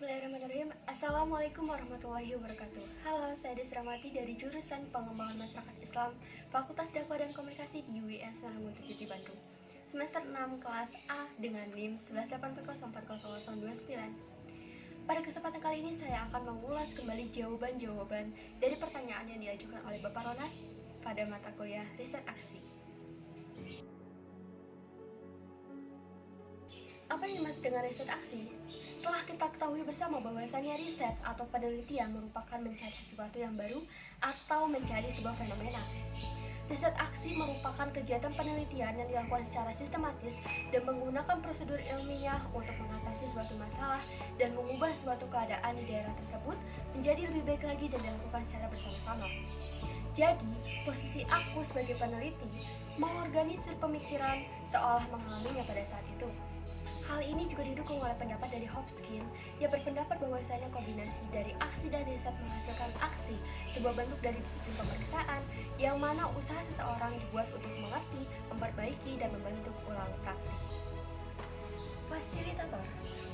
Bismillahirrahmanirrahim. Assalamualaikum warahmatullahi wabarakatuh. Halo, saya Desramati dari jurusan Pengembangan Masyarakat Islam, Fakultas Dakwah dan Komunikasi di UIN Sunan Bandung. Semester 6 kelas A dengan NIM 188040029. Pada kesempatan kali ini saya akan mengulas kembali jawaban-jawaban dari pertanyaan yang diajukan oleh Bapak Ronas pada mata kuliah Riset Aksi. Apa yang dimaksud dengan riset aksi? Telah kita ketahui bersama bahwasanya riset atau penelitian merupakan mencari sesuatu yang baru atau mencari sebuah fenomena. Riset aksi merupakan kegiatan penelitian yang dilakukan secara sistematis dan menggunakan prosedur ilmiah untuk mengatasi suatu masalah dan mengubah suatu keadaan di daerah tersebut menjadi lebih baik lagi dan dilakukan secara bersama-sama. Jadi, posisi aku sebagai peneliti mengorganisir pemikiran seolah mengalaminya pada saat itu. Hal ini juga didukung oleh pendapat dari Hopkins yang berpendapat bahwasanya kombinasi dari aksi dan riset menghasilkan aksi, sebuah bentuk dari disiplin pemeriksaan yang mana usaha seseorang dibuat untuk mengerti, memperbaiki, dan membentuk ulang praktik. Fasilitator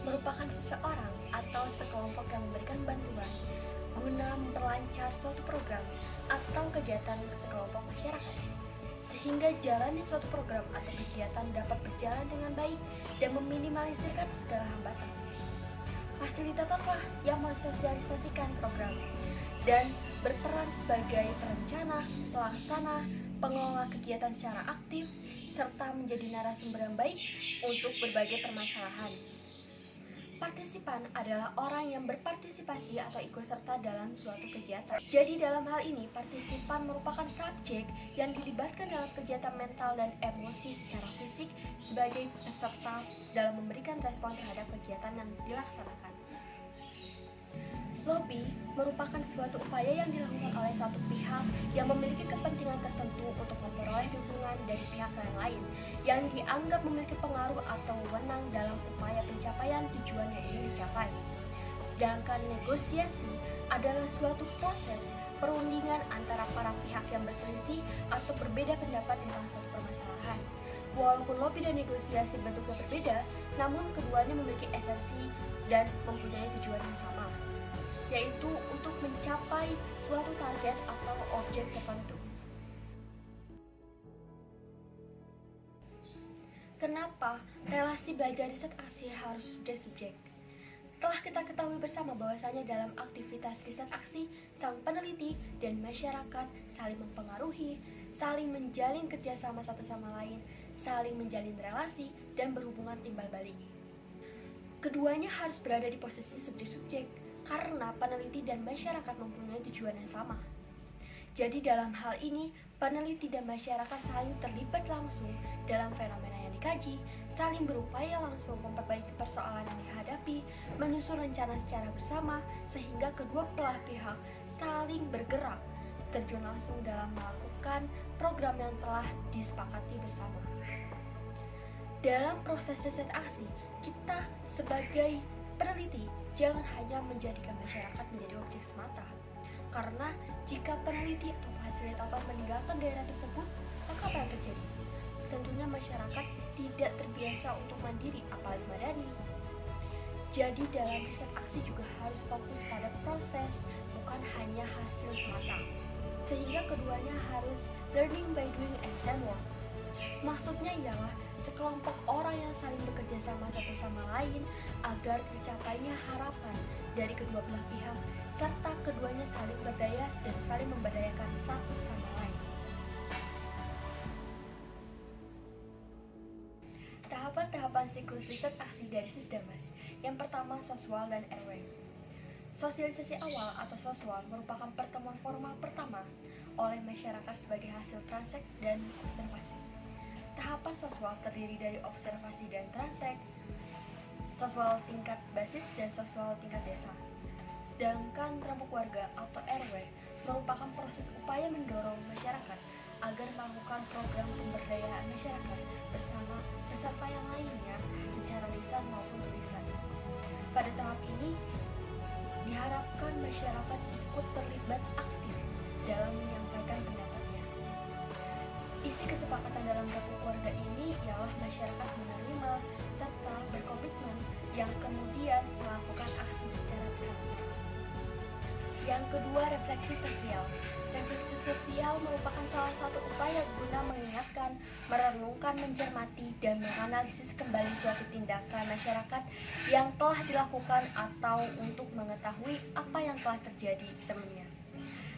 merupakan seseorang atau sekelompok yang memberikan bantuan guna memperlancar suatu program atau kegiatan sekelompok masyarakat, sehingga jalannya suatu program atau kegiatan dapat berjalan dengan baik dan meminimalisirkan segala hambatan. Fasilitatorlah yang mensosialisasikan program dan berperan sebagai perencana, pelaksana, pengelola kegiatan secara aktif, serta menjadi narasumber yang baik untuk berbagai permasalahan. Partisipan adalah orang yang berpartisipasi atau ikut serta dalam suatu kegiatan. Jadi dalam hal ini, partisipan merupakan subjek yang dilibatkan dalam kegiatan mental dan emosi secara fisik sebagai peserta dalam memberikan respon terhadap kegiatan yang dilaksanakan. Lobby merupakan suatu upaya yang dilakukan oleh satu pihak yang memiliki kepentingan tertentu untuk memperoleh dukungan dari pihak yang lain yang dianggap memiliki pengaruh atau wewenang dalam upaya pencapaian tujuan yang ingin dicapai. Sedangkan negosiasi adalah suatu proses perundingan antara para pihak yang berselisih atau berbeda pendapat tentang suatu permasalahan. Walaupun lobby dan negosiasi bentuknya berbeda, namun keduanya memiliki esensi dan mempunyai tujuan yang sama, yaitu untuk mencapai suatu target atau objek tertentu. Kenapa relasi belajar riset aksi harus subjek-subjek? Telah kita ketahui bersama bahwasanya dalam aktivitas riset aksi, sang peneliti dan masyarakat saling mempengaruhi, saling menjalin kerjasama satu sama lain, saling menjalin relasi, dan berhubungan timbal balik. Keduanya harus berada di posisi subjek-subjek, karena peneliti dan masyarakat mempunyai tujuan yang sama. Jadi dalam hal ini, peneliti dan masyarakat saling terlibat langsung dalam fenomena yang dikaji, saling berupaya langsung memperbaiki persoalan yang dihadapi, menyusun rencana secara bersama, sehingga kedua belah pihak saling bergerak, terjun langsung dalam melakukan program yang telah disepakati bersama. Dalam proses riset aksi, kita sebagai peneliti jangan hanya menjadikan masyarakat menjadi objek semata. Karena jika peneliti atau fasilitator meninggalkan daerah tersebut, maka apa yang terjadi? Tentunya masyarakat tidak terbiasa untuk mandiri, apalagi madani. Jadi dalam riset aksi juga harus fokus pada proses, bukan hanya hasil semata. Sehingga keduanya harus learning by doing and teamwork. Maksudnya ialah sekelompok orang yang saling bekerja sama satu sama lain agar tercapainya harapan dari kedua belah pihak, serta keduanya saling berdaya dan saling memberdayakan satu sama lain. Tahapan-tahapan siklus riset aksi dari Sisdamas. Yang pertama, soswal dan RW. Sosialisasi awal atau soswal merupakan pertemuan formal pertama oleh masyarakat sebagai hasil transek dan observasi. Tahapan soswal terdiri dari observasi dan transek, soswal tingkat basis dan soswal tingkat desa. Sedangkan rembuk warga atau RW merupakan proses upaya mendorong masyarakat agar melakukan program pemberdayaan masyarakat bersama peserta yang lainnya secara lisan maupun tulisan. Pada tahap ini, diharapkan masyarakat ikut terlibat aktif dalam menyampaikan pendapatnya. Isi kesepakatan dalam rembuk warga ini ialah masyarakat menerima serta berkomitmen yang kemudian melakukan aksi secara bersama-sama. Yang kedua, refleksi sosial. Refleksi sosial merupakan salah satu upaya guna mengingatkan, merenungkan, mencermati, dan menganalisis kembali suatu tindakan masyarakat yang telah dilakukan atau untuk mengetahui apa yang telah terjadi sebelumnya.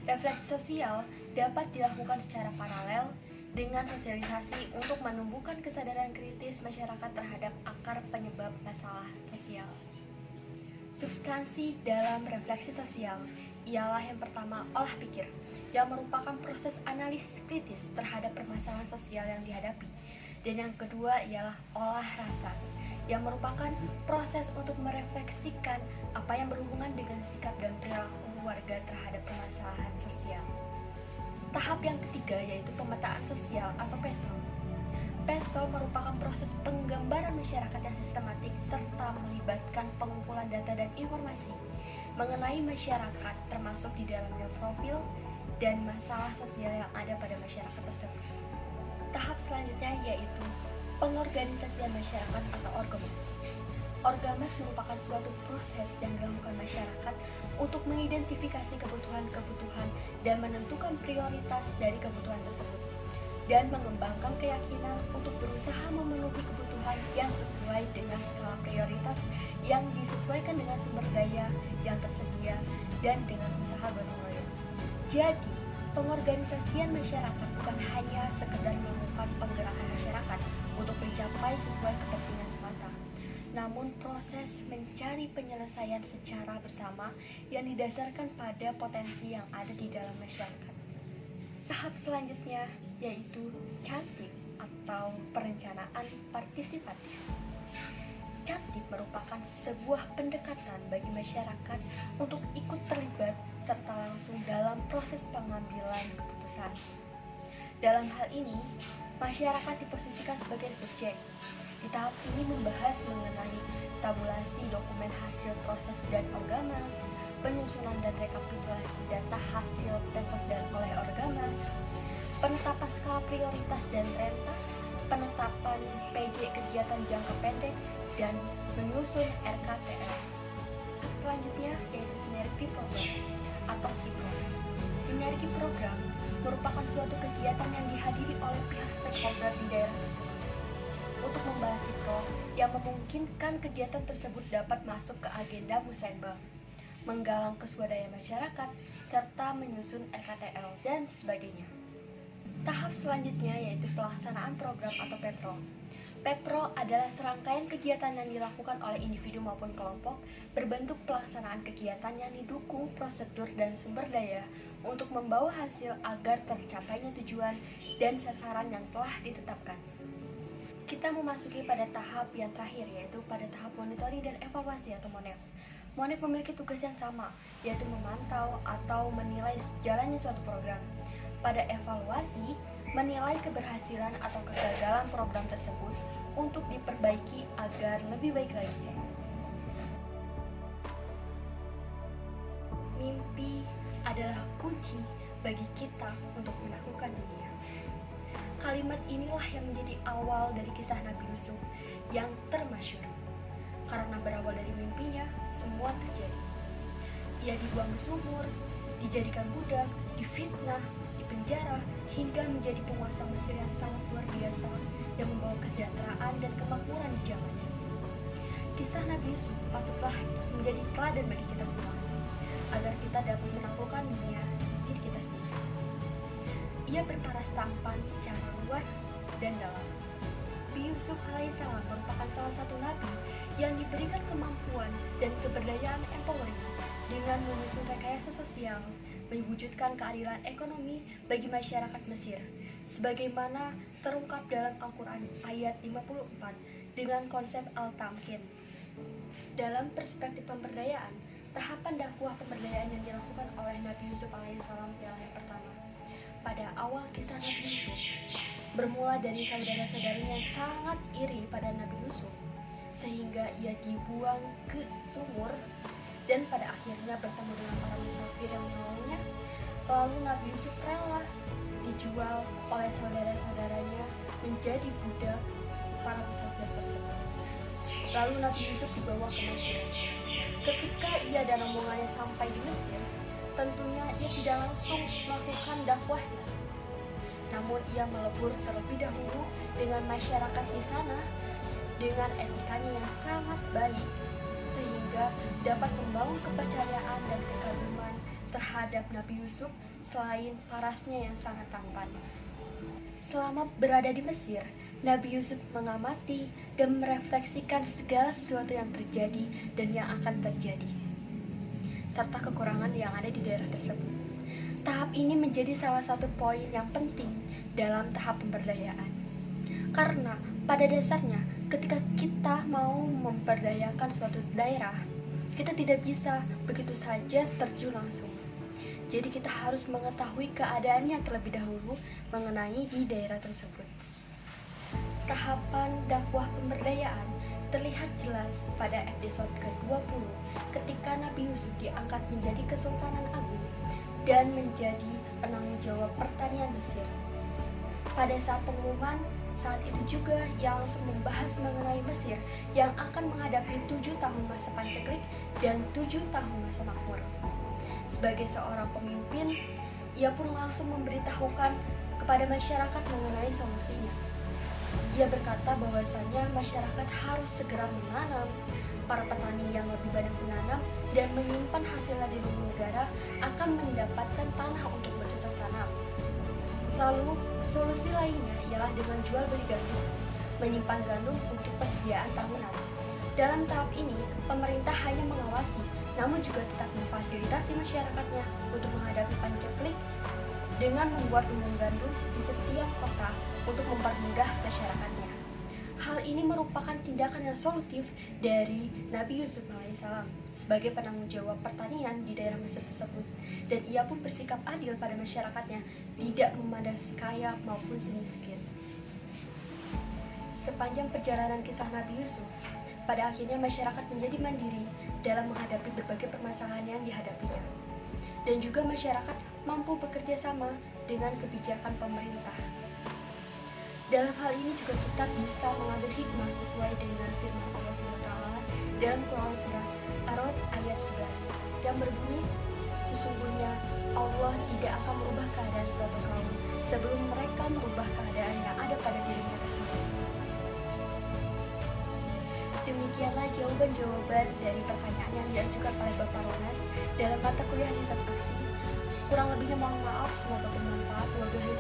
Refleksi sosial dapat dilakukan secara paralel dengan sosialisasi untuk menumbuhkan kesadaran kritis masyarakat terhadap akar penyebab masalah sosial. Substansi dalam refleksi sosial ialah yang pertama, olah pikir, yang merupakan proses analisis kritis terhadap permasalahan sosial yang dihadapi. Dan yang kedua ialah olah rasa, yang merupakan proses untuk merefleksikan apa yang berhubungan dengan sikap dan perilaku warga terhadap permasalahan sosial. Tahap yang ketiga yaitu pemetaan sosial atau PESO. PESO merupakan proses penggambaran masyarakat yang sistematik serta melibatkan pengumpulan data dan informasi mengenai masyarakat, termasuk di dalamnya profil dan masalah sosial yang ada pada masyarakat tersebut. Tahap selanjutnya yaitu pengorganisasian masyarakat atau orgamas. Orgamas merupakan suatu proses yang dilakukan masyarakat untuk mengidentifikasi kebutuhan-kebutuhan dan menentukan prioritas dari kebutuhan tersebut, dan mengembangkan keyakinan untuk berusaha memenuhi kebutuhan yang sesuai dengan skala prioritas yang disesuaikan dengan sumber daya yang tersedia dan dengan usaha gotong royong. Jadi, pengorganisasian masyarakat bukan hanya sekedar melakukan penggerakan masyarakat untuk mencapai sesuai kepentingan semata, namun proses mencari penyelesaian secara bersama yang didasarkan pada potensi yang ada di dalam masyarakat. Tahap selanjutnya yaitu CANTIP atau perencanaan partisipatif. CANTIP merupakan sebuah pendekatan bagi masyarakat untuk ikut terlibat serta langsung dalam proses pengambilan keputusan. Dalam hal ini, masyarakat diposisikan sebagai subjek. Di tahap ini membahas mengenai tabulasi dokumen hasil proses dan orgamas, penyusunan dan rekapitulasi data hasil presos dan oleh orgamas, penetapan skala prioritas dan renta, penetapan PJ kegiatan jangka pendek, dan menyusun RKTL. Selanjutnya yaitu sinergi program atau SIPRO. Sinergi program merupakan suatu kegiatan yang dihadiri oleh pihak stakeholder di daerah tersebut untuk membahas SIPRO yang memungkinkan kegiatan tersebut dapat masuk ke agenda musrenbang, menggalang keswadaya masyarakat, serta menyusun RKTL dan sebagainya. Tahap selanjutnya yaitu pelaksanaan program atau PEPRO. PEPRO adalah serangkaian kegiatan yang dilakukan oleh individu maupun kelompok berbentuk pelaksanaan kegiatan yang didukung prosedur dan sumber daya untuk membawa hasil agar tercapainya tujuan dan sasaran yang telah ditetapkan. Kita memasuki pada tahap yang terakhir yaitu pada tahap monitoring dan evaluasi atau MONEV. MONEV memiliki tugas yang sama, yaitu memantau atau menilai jalannya suatu program. Pada evaluasi, menilai keberhasilan atau kegagalan program tersebut untuk diperbaiki agar lebih baik lagi. Mimpi adalah kunci bagi kita untuk menaklukkan dunia. Kalimat inilah yang menjadi awal dari kisah Nabi Yusuf yang termasyhur. Karena berawal dari mimpinya, semua terjadi. Ia dibuang ke sumur, dijadikan budak, difitnah, dipenjara, hingga menjadi penguasa Mesir yang sangat luar biasa yang membawa kesejahteraan dan kemakmuran di zamannya. Kisah Nabi Yusuf patutlah menjadi teladan bagi kita semua, agar kita dapat menaklukkan dunia diri kita sendiri. Ia berparas tampan secara luar dan dalam. Nabi Yusuf alaihissalam merupakan salah satu nabi yang diberikan kemampuan dan keberdayaan empowering dengan menyusun rekayasa sosial, mewujudkan keadilan ekonomi bagi masyarakat Mesir, sebagaimana terungkap dalam Al-Quran ayat 54 dengan konsep Al-Tamkin. Dalam perspektif pemberdayaan, tahapan dakwah pemberdayaan yang dilakukan oleh Nabi Yusuf alaihissalam ialah yang pertama. Pada awal kisah Nabi Yusuf, bermula dari saudara-saudaranya yang sangat iri pada Nabi Yusuf, sehingga ia dibuang ke sumur dan pada akhirnya bertemu dengan para musafir yang menolongnya. Lalu Nabi Yusuf rela dijual oleh saudara-saudaranya menjadi budak para musafir tersebut. Lalu Nabi Yusuf dibawa ke Mesir. Ketika ia dan rombongannya sampai di Mesir, tentunya ia tidak langsung melakukan dakwahnya. Namun ia melebur terlebih dahulu dengan masyarakat di sana dengan etikanya yang sangat baik, sehingga dapat membangun kepercayaan dan kekaguman terhadap Nabi Yusuf selain parasnya yang sangat tampan. Selama berada di Mesir, Nabi Yusuf mengamati dan merefleksikan segala sesuatu yang terjadi dan yang akan terjadi, serta kekurangan yang ada di daerah tersebut. Tahap ini menjadi salah satu poin yang penting dalam tahap pemberdayaan. Karena pada dasarnya ketika kita mau memberdayakan suatu daerah, kita tidak bisa begitu saja terjun langsung. Jadi kita harus mengetahui keadaannya terlebih dahulu mengenai di daerah tersebut. Tahapan dakwah pemberdayaan terlihat jelas pada episode ke-20 ketika Nabi Yusuf diangkat menjadi Kesultanan Agung dan menjadi penanggung jawab pertanian Mesir. Pada saat pengumuman, saat itu juga ia langsung membahas mengenai Mesir yang akan menghadapi 7 tahun masa panceklik dan 7 tahun masa makmur. Sebagai seorang pemimpin, ia pun langsung memberitahukan kepada masyarakat mengenai solusinya. Ia berkata bahwasanya masyarakat harus segera menanam, para petani yang lebih banyak menanam dan menyimpan hasilnya di lumbung negara akan mendapatkan tanah untuk bercocok tanam. Lalu, solusi lainnya ialah dengan jual beli gandum, menyimpan gandum untuk persediaan tahunan. Dalam tahap ini, pemerintah hanya mengawasi, namun juga tetap memfasilitasi masyarakatnya untuk menghadapi panceklik dengan membuat lumbung gandum di setiap kota untuk mempermudah masyarakatnya. Hal ini merupakan tindakan yang solutif dari Nabi Yusuf alaihissalam sebagai penanggung jawab pertanian di daerah Mesir tersebut, dan ia pun bersikap adil pada masyarakatnya, tidak memandang si kaya maupun si miskin. Sepanjang perjalanan kisah Nabi Yusuf, pada akhirnya masyarakat menjadi mandiri dalam menghadapi berbagai permasalahan yang dihadapinya, dan juga masyarakat mampu bekerja sama dengan kebijakan pemerintah. Dalam hal ini juga kita bisa mengambil hikmah sesuai dengan firman Allah SWT dalam Quran Surah Ar-Ra'd ayat 11 yang berbunyi, sesungguhnya Allah tidak akan merubah keadaan suatu kaum sebelum mereka merubah keadaan yang ada pada diri mereka sendiri. Demikianlah jawaban-jawaban dari pertanyaan yang diajukan oleh Bapak Ronas dalam mata kuliah Riset Aksi. Kurang lebihnya mohon maaf, semoga bermanfaat. Wabillahi